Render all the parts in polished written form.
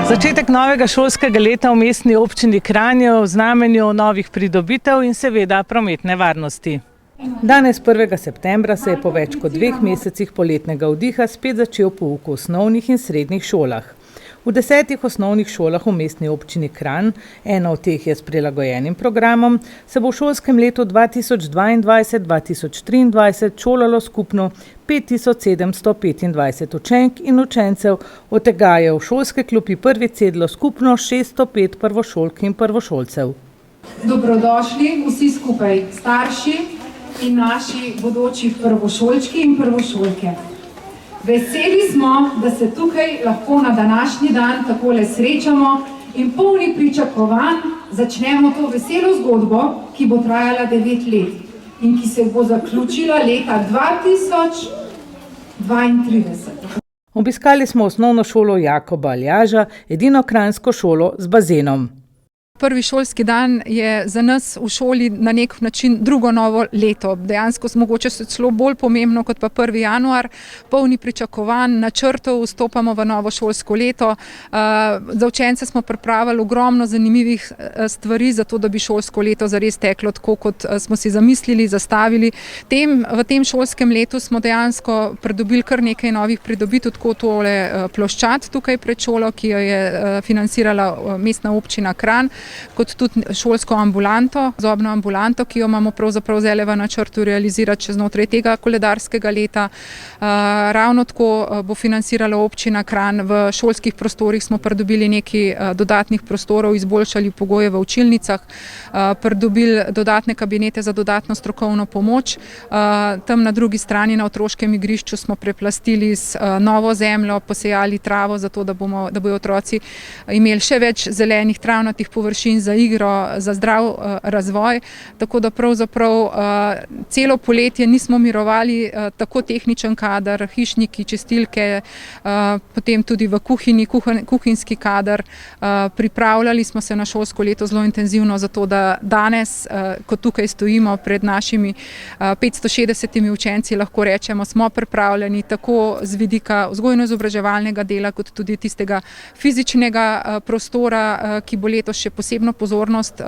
Začetek novega šolskega leta v mestni občini Kranj v znamenju novih pridobitev in seveda prometne varnosti. Danes 1. septembra se je po več kot 2 mesecih poletnega vdiha spet začel pouk v osnovnih in srednjih šolah. V 10 osnovnih šolah v mestni občini Kranj, ena od teh je s prilagojenim programom, se bo v šolskem letu 2022-2023 šolalo skupno 5725 učenk in učencev, od tega je v šolske klopi prvič sedlo skupno 605 prvošolk in prvošolcev. Dobrodošli vsi skupaj, starši in naši bodoči prvošolčki in prvošolke. Veseli smo, da se tukaj lahko na današnji dan takole srečamo in polni pričakovanj začnemo to veselo zgodbo, ki bo trajala 9 let in ki se bo zaključila leta 2032. Obiskali smo osnovno šolo Jakoba Aljaža, edino kranjsko šolo z bazenom. Prvi šolski dan je za nas v šoli na nek način drugo novo leto. Dejansko mogoče celo bolj pomembno kot pa 1. januar, polni pričakovanj, načrtov, vstopamo v novo šolsko leto. Za učence smo pripravili ogromno zanimivih stvari, zato da bi šolsko leto zares teklo tako, kot smo si zamislili, zastavili. V tem šolskem letu smo dejansko pridobili kar nekaj novih pridobitev, tako tole ploščad tukaj pred šolo, ki jo je financirala mestna občina Kranj, kot tudi šolsko ambulanto, zobno ambulanto, ki jo imamo pravzaprav zdaj v načrtu realizirati čez znotraj tega koledarskega leta. Ravno tako bo financirala občina Kranj. V šolskih prostorih smo pridobili nekaj dodatnih prostorov, izboljšali pogoje v učilnicah, pridobili dodatne kabinete za dodatno strokovno pomoč. Tam na drugi strani na otroškem igrišču smo preplastili z novo zemljo, posejali travo, zato da bodo otroci imeli še več zelenih travnatih površin za igro, za zdrav razvoj, tako da pravzaprav celo poletje nismo mirovali, tako tehničen kader, hišniki, čistilke, potem tudi v kuhinji, kuhinjski kader. Pripravljali smo se na šolsko leto zelo intenzivno, zato da danes, ko tukaj stojimo pred našimi 560 učenci, lahko rečemo, smo pripravljeni tako z vidika vzgojno-izobraževalnega dela, kot tudi tistega fizičnega prostora, ki bo letos še posebno pozornost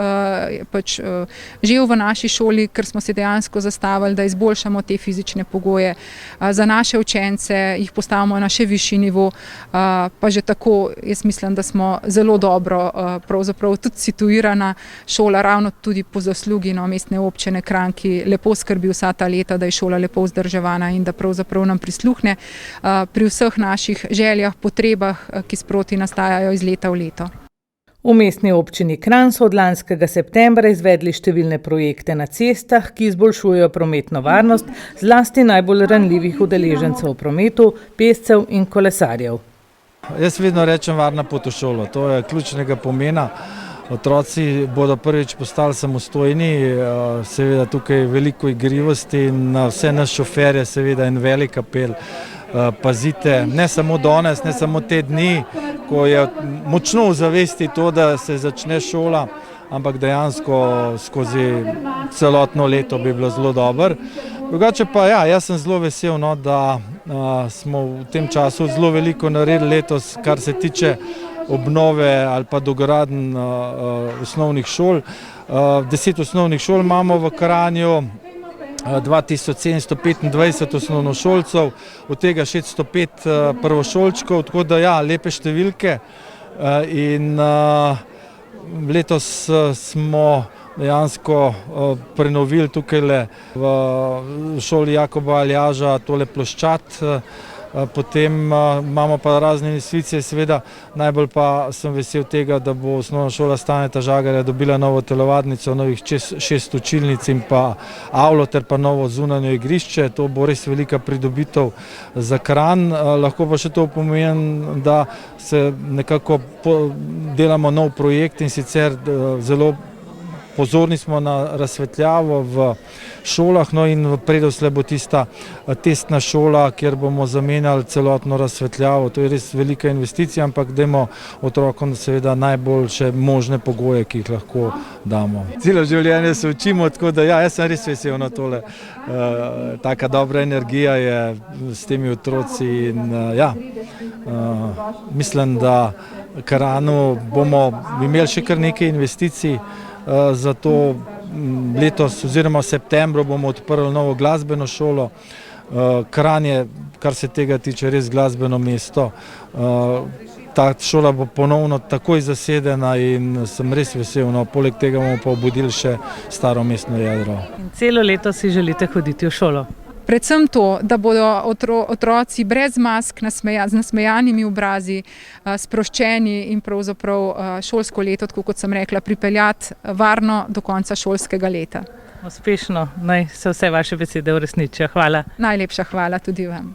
žel v naši šoli, ker smo si dejansko zastavili, da izboljšamo te fizične pogoje za naše učence, jih postavimo na še višji nivo, pa že tako jaz mislim, da smo zelo dobro pravzaprav tudi situirana šola, ravno tudi po zaslugi mestne občine Kranj, ki lepo skrbi vsa ta leta, da je šola lepo vzdrževana in da pravzaprav nam prisluhne pri vseh naših željah, potrebah, ki sproti nastajajo iz leta v leto. V mestni občini Kranj so od lanskega septembra izvedli številne projekte na cestah, ki izboljšujejo prometno varnost, zlasti najbolj ranljivih udeležencev v prometu, pešcev in kolesarjev. Jaz vedno rečem varna pot v šolo, to je ključnega pomena. Otroci bodo prvič postali samostojni, seveda tukaj veliko igrivosti in na vse nas šoferje seveda en velik apel. Pazite, ne samo danes, ne samo te dni, ko je močno v zavesti to, da se začne šola, ampak dejansko skozi celotno leto bi bilo zelo dobro. Drugače pa ja, jaz sem zelo vesel, da smo v tem času zelo veliko naredili letos, kar se tiče obnove ali pa dogradenj osnovnih šol. 10 osnovnih šol imamo v Kranju, 2725 osnovnošolcev, od tega 605 prvošolčkov, tako da ja, lepe številke. In letos smo dejansko prenovili tukaj v šoli Jakoba Aljaža tole ploščad. Potem imamo pa razne investicije, seveda najbolj pa sem vesel tega, da bo osnovna šola Staneta Žagarja dobila novo telovadnico, novih 6 učilnic in pa avlo ter pa novo zunanje igrišče. To bo res velika pridobitev za Kranj. Lahko pa še to pomeni, da se nekako delamo nov projekt in sicer zelo pozorni smo na razsvetljavo v šolah, no in v predosledju bo tista testna šola, kjer bomo zamenjali celotno razsvetljavo. To je res velika investicija, ampak dajmo otrokom seveda najboljše možne pogoje, ki jih lahko damo. Celo življenje se učimo, tako da ja, jaz sem res vesel na tole. Taka dobra energija je s temi otroci in ja, mislim, da Karanu bomo imeli še kar nekaj investicij, zato letos oziroma v septembru bomo odprli novo glasbeno šolo. Kranj je, kar se tega tiče, res glasbeno mesto. Ta šola bo ponovno takoj zasedena in sem res vesel. No, poleg tega bomo pa obudili še staro mestno jedro. In celo leto si želite hoditi v šolo? Predvsem to, da bodo otroci brez mask, z nasmejanimi obrazi, sproščeni in pravzaprav šolsko leto, tako kot sem rekla, pripeljati varno do konca šolskega leta. Uspešno, naj se vse vaše besede uresničijo. Hvala. Najlepša hvala tudi vam.